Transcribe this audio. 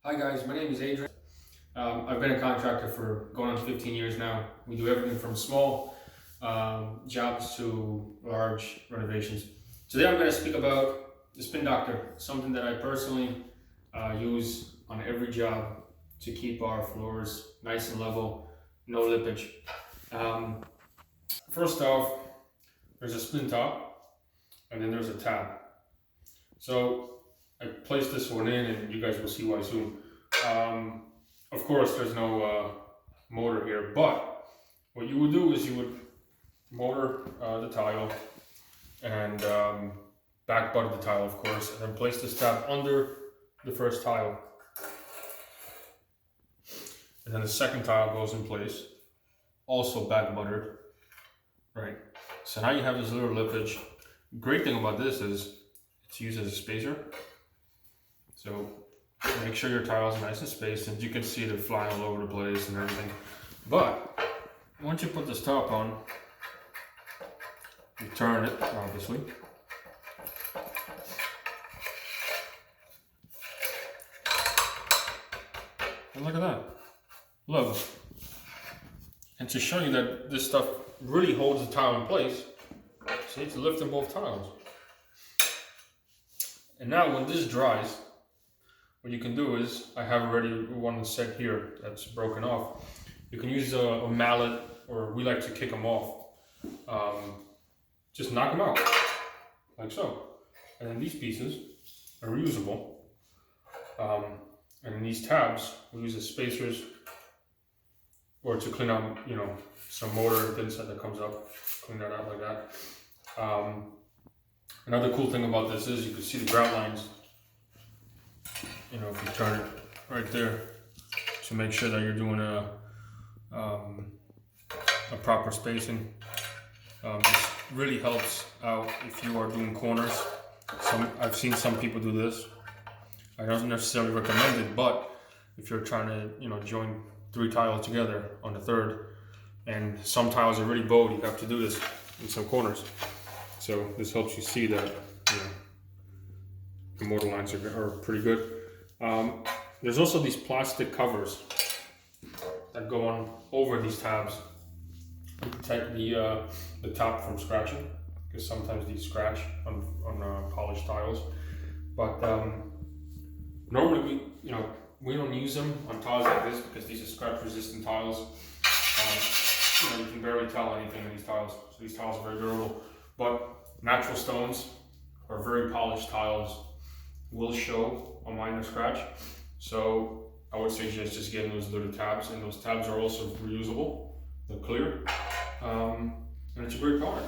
Hi guys, my name is Adrian. I've been a contractor for going on 15 years now. We do everything from small jobs to large renovations. Today I'm going to speak about the spin doctor, something that I personally use on every job to keep our floors nice and level, no lippage. Um, First off, there's a spin top and then there's a tab. So I placed this one in and you guys will see why soon. Of course, there's no motor here, but what you would do is you would motor the tile and back butt the tile, of course, and then place this tab under the first tile. And then the second tile goes in place, also back buttered, right? So now you have this little lippage. Great thing about this is it's used as a spacer. So make sure your tiles are nice and spaced, and you can see they're flying all over the place and everything. But once you put this top on, you turn it, obviously. And look at that. Look. And to show you that this stuff really holds the tile in place, so you need to lift in both tiles. And now when this dries, what you can do is, I have already one set here that's broken off. You can use a mallet, or we like to kick them off. Just knock them out, like so. And then these pieces are reusable. And these tabs, we use as spacers, or to clean out, some mortar inside that comes up, clean that out like that. Another cool thing about this is you can see the grout lines. If you turn it right there to make sure that you're doing a proper spacing. This really helps out if you are doing corners. I've seen some people do this. I don't necessarily recommend it, but if you're trying to join 3 tiles together on the third, and some tiles are really bowed, you have to do this in some corners. So this helps you see that the mortar lines are pretty good. There's also these plastic covers that go on over these tabs to protect the top from scratching, because sometimes these scratch on polished tiles. But normally we don't use them on tiles like this because these are scratch resistant tiles. You can barely tell anything in these tiles, so these tiles are very durable. But natural stones or very polished tiles will show a minor scratch, so I would suggest just getting those little tabs, and those tabs are also reusable. They're clear, and it's a great product.